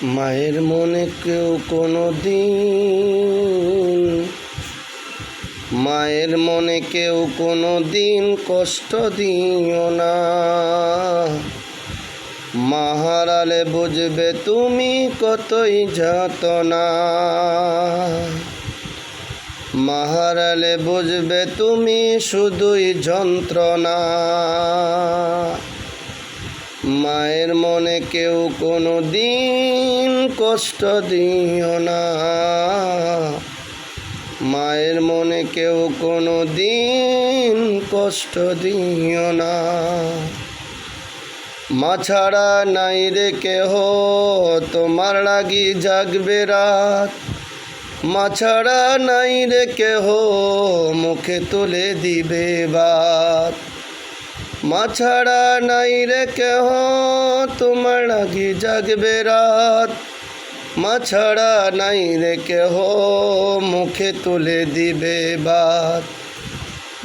মায়ের মনে কেউ কোনো দিন মায়ের মনে কেউ কোনো দিন কষ্ট দিও না। মা হারালে বুঝবে তুমি কতই যাতনা। মা হারালে বুঝবে তুমি শুধুই যন্ত্রণা। মায়ের মনে কেউ কোনো দিন কষ্ট দিও না। মায়ের মনে কেউ কোনো দিন কষ্ট দিও না। মা ছাড়া নাই রে কেহ তোমার লাগি জাগবে রাত। মা ছাড়া নাই রে কেহ মুখে তুলে দিবে বাত। মা ছাড়া নাই রে কেহ তোমার লাগি জাগবে রাত। মা ছাড়া নাই রে কেহ মুখে তুলে দিবে বাত।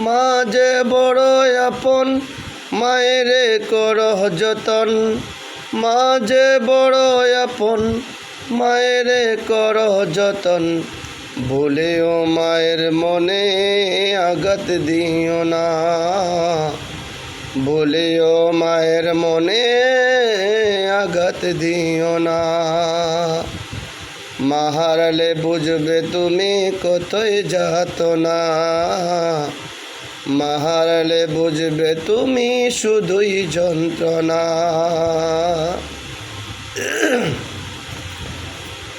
মা যে বড় আপন মায়েরে করহ যতন। মা যে বড় আপন মায়েরে করহ যতন। ভুলেও মায়ের মনে আঘাত দিও না। ভুলেও মায়ের মনে আঘাত দিও না। মা হারালে বুঝবে তুমি কতই যাতনা। মা হারালে বুঝবে তুমি শুধুই যন্ত্রণা।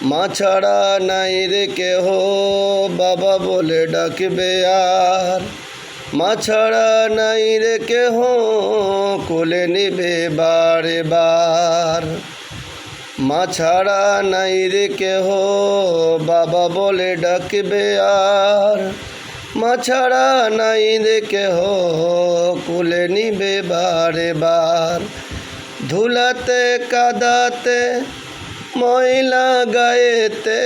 মা ছাড়া নাই রে কেহ বাবা বলে ডাকবে আর। মা ছাড়া নাই রে কেহ কোলে নিবে বারে বার। মা ছাড়া নাই রে কেহ বাবা বলে ডাকবে আর। মা ছাড়া নাই রে কেহ কোলে নিবে বারে বার। ধুলাতে কাদাতে ময়লা গায়েতে।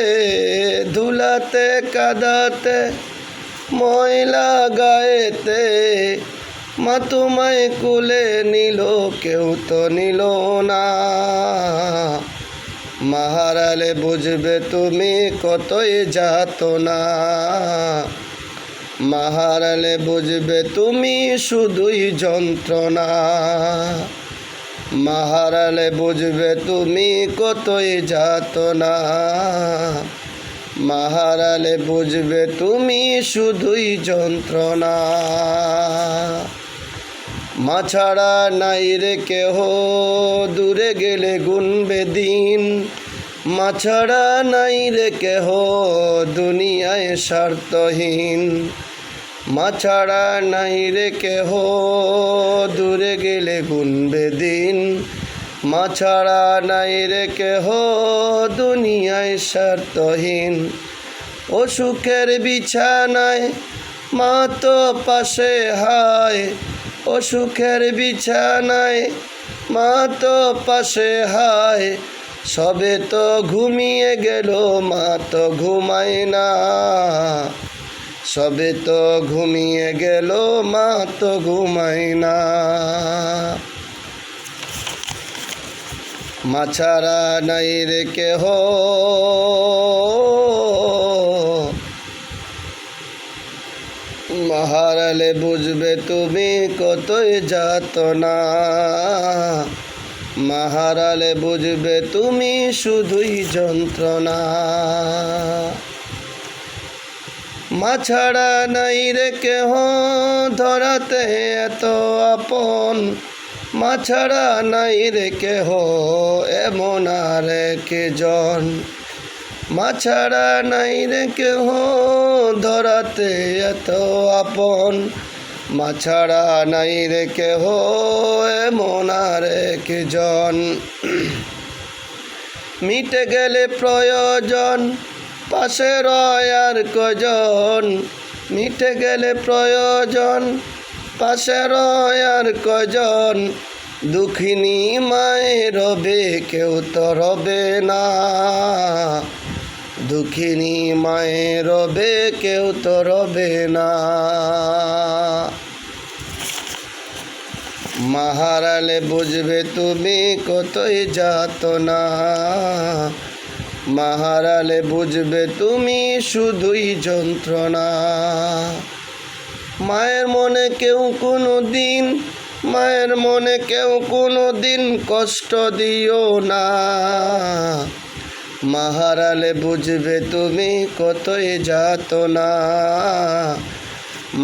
ধুলাতে কাদাতে ময়লা গায়েতে। মা তোমায় কোলে নিল কেউ তো নিল না। মা হারালে বুঝবে তুমি কতই যাতনা। মা হারালে বুঝবে তুমি শুধুই যন্ত্রণা। মা হারালে বুঝবে তুমি কতই যাতনা। মা হারালে বুঝবে তুমি শুধুই যন্ত্রণা। মা ছাড়া নাই রে কেহ দূরে গেলে গুনবে দিন। মা ছাড়া নাই রে কেহ দুনিয়ায় স্বার্থহীন। মা ছাড়া নাই রে কেহ দূরে গেলে গুনবে দিন। মা ছাড়া নাই রে কেহ দুনিয়ায় স্বার্থহীন। অসুখের বিছানায় মা তো পাশে হায়। অসুখের বিছানায় মা তো পাশে হায়। সবে তো ঘুমিয়ে গেল মা তো ঘুমায় না। সবে তো ঘুমিয়ে গেল মা তো ঘুমায় না। মা ছাড়া নাই রে কেহ মা হারালে বুঝবে তুমি কতই যাতনা। মা হারালে বুঝবে তুমি শুধুই যন্ত্রণা। মা ছাড়া নাই রে কেহ ধরাতে এত আপন। মা ছাড়া নাই রে কেহ এমন আর একজন। মা ছাড়া নাই রে কেহ ধরাতে এত আপন। মা ছাড়া নাই রে কেহ এমন আর একজন। মিটে গেলে প্রয়োজন পাশে রয় আর কজন। মিটে গেলে প্রয়োজন পাশে রয় আর কজন। দুঃখিনী মায়ের রবে কেউ তো রবে না। দুঃখিনী মায়ের রবে কেউ তো রবে না। মাহারালে বুঝবে তুমি কতই যাতনা, মাহারালে বুঝবে তুমি শুধুই যন্ত্রণা। মায়ের মনে কেউ কোনো দিন, মায়ের মনে কেউ কোনো দিন কষ্ট দিও না, মাহারালে বুঝবে তুমি কতই যাতনা,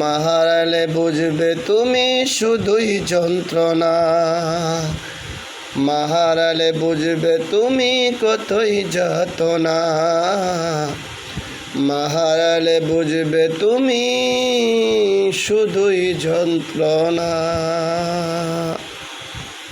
মাহারালে বুঝবে তুমি শুধুই যন্ত্রণা, মাহারালে বুঝবে তুমি কতই যাতনা, মাহারালে বুঝবে তুমি শুধুই যন্ত্রণা।